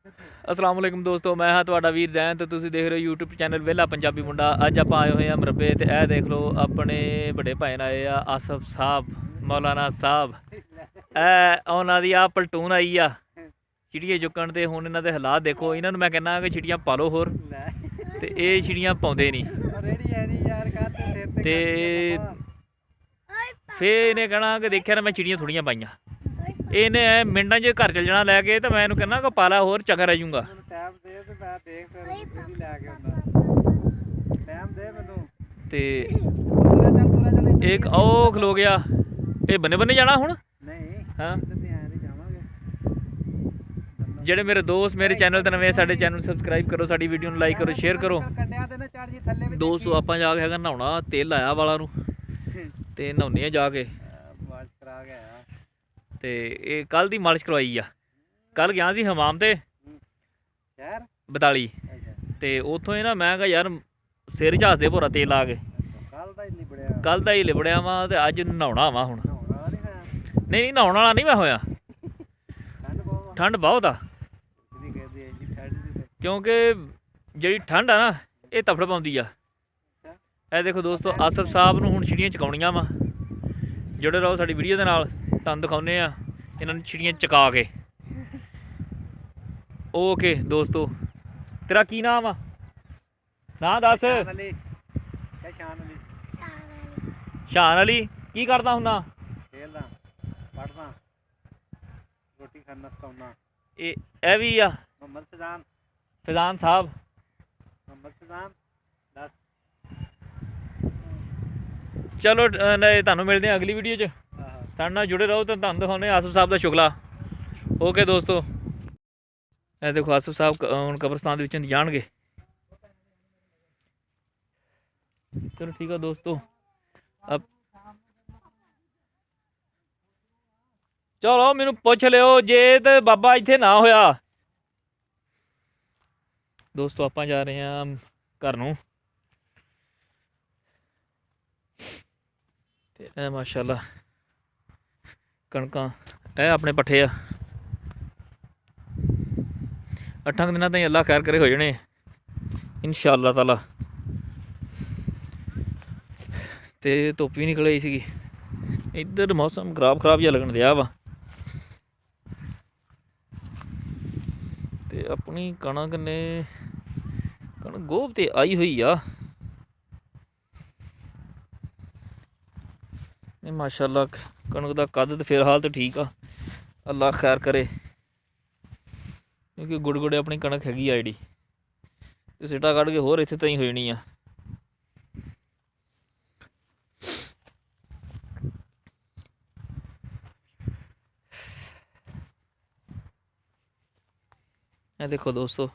अस्सलाम वालेकुम दोस्तों, मैं हाँ ਤੁਹਾਡਾ ਵੀਰ ਜ਼ੈਨ ਤੇ ਤੁਸੀਂ ਦੇਖ ਰਹੇ ਹੋ YouTube ਚੈਨਲ ਵਿਹਲਾ ਪੰਜਾਬੀ ਮੁੰਡਾ। ਅੱਜ ਆਪਾਂ ਆਏ ਹੋਏ ਆ ਮਰਬੇ ਤੇ ਇਹ ਦੇਖ ਲਓ ਆਪਣੇ ਵੱਡੇ ਭਾਈ ਨਾਲ ਆਏ ਆ ਆਸਫ ਸਾਹਿਬ ਮੌਲਾਨਾ ਸਾਹਿਬ। ਇਹ ਉਹਨਾਂ ਦੀ ਆ ਪਲਟੂਨ ਆਈ ਆ ਚਿੜੀਏ ਚੁੱਕਣ ਤੇ ਹੁਣ ਇਹਨਾਂ ਦੇ ਹਾਲਾਤ ਦੇਖੋ। ਇਹਨਾਂ ਨੂੰ ਮੈਂ ਕਹਿੰਦਾ ਕਿ ਚਿੜੀਆਂ ਪਾਲੋ ਹੋਰ ਤੇ ਇਹ ਚਿੜੀਆਂ ਪਾਉਂਦੇ ਨਹੀਂ ਤੇ ਫਿਰ ਇਹਨੇ ਕਹਿਣਾ ਕਿ ਦੇਖਿਆ ਨਾ ਮੈਂ ਚਿੜੀਆਂ ਥੋੜੀਆਂ ਪਾਈਆਂ। ਇਹਨੇ ਮਿੰਟਾਂ 'ਚ ਘਰ ਚਲ ਜਾਣਾ ਲੈ ਕੇ ਤੇ ਮੈਂ ਇਹਨੂੰ ਕਹਿੰਦਾ ਕਿ ਪਾਲਾ ਹੋਰ ਚੰਗਾ ਰਹਿ ਜਾਊਗਾ। ਤੇ ਇੱਕ ਉਹ ਖਲੋ ਗਿਆ। ਇਹ ਬੰਨੇ ਬੰਨੇ ਜਾਣਾ ਹੁਣ। ਹਾਂ ਜਿਹੜੇ ਮੇਰੇ ਦੋਸਤ ਮੇਰੇ ਚੈਨਲ ਤੇ ਨਵੇਂ ਸਾਡੇ ਚੈਨਲ ਸਬਸਕ੍ਰਾਈਬ ਕਰੋ, ਸਾਡੀ ਵੀਡੀਓ ਨੂੰ ਲਾਈਕ ਕਰੋ, ਸ਼ੇਅਰ ਕਰੋ। ਦੋਸਤੋ ਆਪਾਂ ਜਾ ਕੇ ਹੈਗਾ ਨਹਾਉਣਾ, ਤੇਲ ਲਾਇਆ ਵਾਲਾਂ ਨੂੰ ਤੇ ਨਹਾਉਂਦੇ ਆ ਜਾ ਕੇ। ਤੇ ਇਹ ਕੱਲ ਦੀ ਮਾਲਿਸ਼ ਕਰਵਾਈ ਆ। ਕੱਲ ਗਿਆ ਸੀ ਹਮਾਮ ਤੇ 42 ਤੇ ਉੱਥੋਂ ਹੀ ਨਾ ਮੈਂ ਕਿਹਾ ਯਾਰ ਸਿਰ ਝਾਸਦੇ ਭੋਰਾ ਤੇਲ ਲਾ ਕੇ। ਕੱਲ ਦਾ ਹੀ ਲਿਬੜਿਆ ਵਾ ਤੇ ਅੱਜ ਨਹਾਉਣਾ ਵਾ ਹੁਣ। ਨਹੀਂ ਨਹਾਉਣ ਵਾਲਾ ਨਹੀਂ ਮੈਂ ਹੋਇਆ, ਠੰਡ ਬਹੁਤ ਆ ਕਿਉਂਕਿ ਜਿਹੜੀ ਠੰਡ ਆ ਨਾ ਇਹ ਤਫੜ ਪਾਉਂਦੀ ਆ। ਇਹ ਦੇਖੋ ਦੋਸਤੋ ਆਸਫ ਸਾਹਿਬ ਨੂੰ ਹੁਣ ਚਿੜੀਆਂ ਚਕਾਉਣੀਆਂ ਵਾ। ਜੁੜੇ ਰਹੋ ਸਾਡੀ ਵੀਡੀਓ ਦੇ ਨਾਲ, ਤੁਹਾਨੂੰ ਦਿਖਾਉਂਦੇ ਆ ਇਹਨਾਂ ਨੂੰ ਚਿੜੀਆਂ ਚਕਾ ਕੇ। ਓਕੇ ਦੋਸਤੋ, ਤੇਰਾ ਕੀ ਨਾਮ ਆ? ਨਾਂ ਦੱਸ। ਸ਼ਾਨ ਅਲੀ। ਕੀ ਕਰਦਾ ਹੁੰਨਾ? ਖੇਲਦਾ, ਪੜ੍ਹਦਾ, ਰੋਟੀ ਖਾਣਾ, ਸਤਾਉਣਾ। ਇਹ ਵੀ ਆ ਮੁਹੰਮਦ ਫੈਜ਼ਾਨ। ਫੈਜ਼ਾਨ ਸਾਹਿਬ ਮੁਹੰਮਦ ਫੈਜ਼ਾਨ। ਦੱਸ ਚਲੋ ਤੁਹਾਨੂੰ ਮਿਲਦੇ ਆ ਅਗਲੀ ਵੀਡੀਓ 'ਚ। ਸਾਡੇ ਨਾਲ ਜੁੜੇ ਰਹੋ ਤਾਂ ਤੁਹਾਨੂੰ ਦਿਖਾਉਂਦੇ ਆਸਫ ਸਾਹਿਬ ਦਾ ਸ਼ੁਗਲਾ। ਓਕੇ ਦੋਸਤੋ, ਇਹ ਦੇਖੋ ਆਸਫ ਸਾਹਿਬ ਹੁਣ ਕਬਰਸਤਾਨ ਦੇ ਵਿੱਚੋਂ ਜਾਣਗੇ। ਚਲੋ ਠੀਕ ਆ ਦੋਸਤੋ, ਚਲੋ ਮੈਨੂੰ ਪੁੱਛ ਲਿਓ ਜੇ ਤੇ ਬਾਬਾ ਇੱਥੇ ਨਾ ਹੋਇਆ। ਦੋਸਤੋ ਆਪਾਂ ਜਾ ਰਹੇ ਹਾਂ ਘਰ ਨੂੰ ਤੇ ਇਹ ਮਾਸ਼ਾਅੱਲਾ ਕਣਕਾਂ ਇਹ ਆਪਣੇ ਪੱਠੇ ਆ। 8 ਦਿਨਾਂ ਤਾਈਂ ਅੱਲਾ ਖੈਰ ਕਰੇ ਹੋ ਜਾਣੇ ਇਨਸ਼ਾਅੱਲਾ ਤਾਲਾ। ਤੇ ਧੁੱਪ ਵੀ ਨਿਕਲ ਆਈ ਸੀਗੀ। ਇੱਧਰ ਮੌਸਮ ਖਰਾਬ ਜਿਹਾ ਲੱਗਣ ਦਿਆ ਵਾ ਤੇ ਆਪਣੀ ਕਣਕ ਨੇ ਗੋਭ ਤੇ ਆਈ ਹੋਈ ਆ। ਨਹੀਂ ਮਾਸ਼ਾਅੱਲਾ ਕਣਕ ਦਾ ਕੱਦ ਤੇ ਫਿਲਹਾਲ ਤਾਂ ਠੀਕ ਆ, ਅੱਲਾ ਖੈਰ ਕਰੇ ਕਿਉਂਕਿ ਗੁੜ ਆਪਣੀ ਕਣਕ ਹੈਗੀ ਆ ਜਿਹੜੀ ਤੇ ਸਿੱਟਾ ਕੱਢ ਕੇ ਹੋਰ ਇੱਥੇ ਤਾਂ ਹੀ ਹੋ ਜਾਣੀ ਆ। ਇਹ ਦੇਖੋ ਦੋਸਤੋ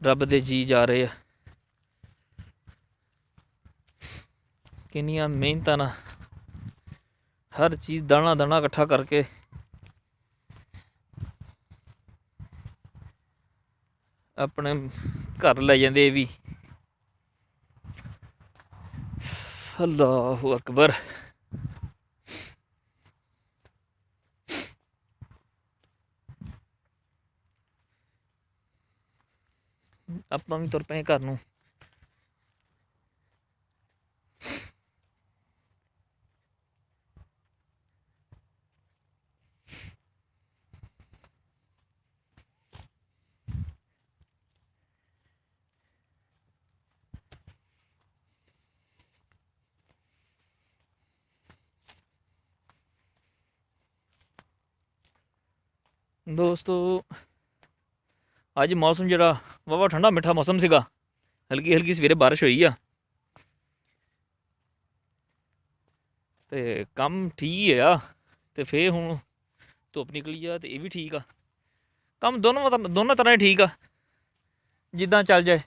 ਰੱਬ ਦੇ ਜੀ ਜਾ ਰਹੇ ਆ। ਕਿੰਨੀਆਂ ਮਿਹਨਤਾਂ ਨਾਲ ਹਰ ਚੀਜ਼ ਦਾਣਾ ਦਾਣਾ ਇਕੱਠਾ ਕਰਕੇ ਆਪਣੇ ਘਰ ਲੈ ਜਾਂਦੇ। ਇਹ ਵੀ ਅੱਲਾਹੂ ਅਕਬਰ। ਆਪਾਂ ਵੀ ਤੁਰ ਪਏ ਘਰ ਨੂੰ। ਦੋਸਤੋ ਅੱਜ ਮੌਸਮ ਜਿਹੜਾ ਵਾਹਵਾ ਠੰਡਾ ਮਿੱਠਾ ਮੌਸਮ ਸੀਗਾ। ਹਲਕੀ ਸਵੇਰੇ ਬਾਰਿਸ਼ ਹੋਈ ਆ ਤੇ ਕੰਮ ਠੀਕ ਆ। ਤੇ ਫੇਰ ਹੁਣ ਧੁੱਪ ਨਿਕਲੀ ਆ ਤੇ ਇਹ ਵੀ ਠੀਕ ਆ। ਕੰਮ ਦੋਨੋਂ ਤਰ੍ਹਾਂ ਠੀਕ ਆ, ਜਿੱਦਾਂ ਚੱਲ ਜਾਏ।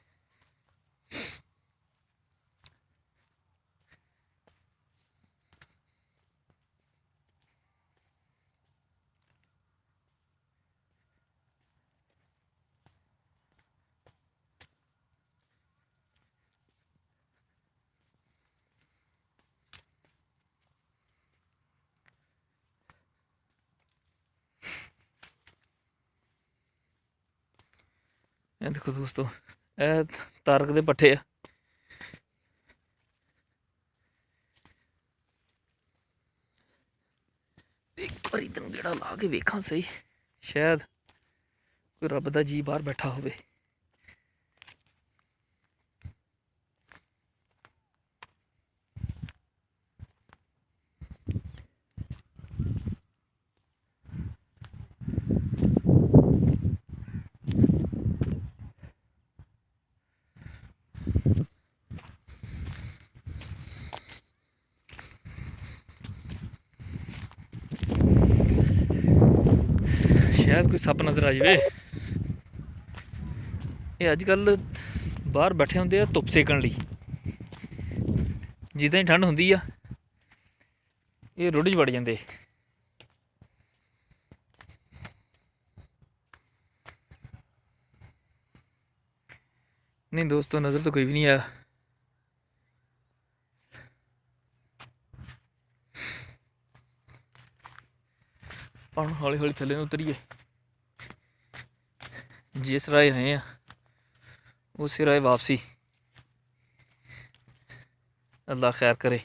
ਇਹ ਦੇਖੋ ਦੋਸਤੋ, ਇਹ ਤਾਰਕ ਦੇ ਪੱਠੇ ਆ। ਇੱਕ ਵਾਰੀ ਤੈਨੂੰ ਗੇੜਾ ਲਾ ਕੇ ਵੇਖਾਂ ਸਹੀ, ਸ਼ਾਇਦ ਕੋਈ ਰੱਬ ਦਾ ਜੀ ਬਾਹਰ ਬੈਠਾ ਹੋਵੇ। शायद कोई सप नज़र आ जाए। ये अजकल बाहर बैठे होंगे धुप सेकण लई, जिद्दां ही ठंड होंदी आ ये रुढ़ च वड़ जांदे। नहीं दोस्तों, नज़र तो कोई भी नहीं आया। हम हौली हौली थल्ले उतरीए, जिस राह आए हैं उस राह वापसी। अल्लाह खैर करे।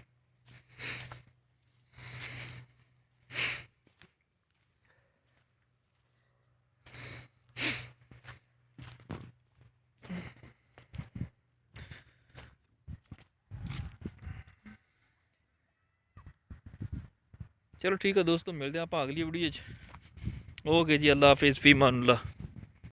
चलो ठीक है दोस्तों, मिलते हैं आप अगली वीडियो। ओके जी, अल्लाह हाफिज़, फी मान अल्लाह।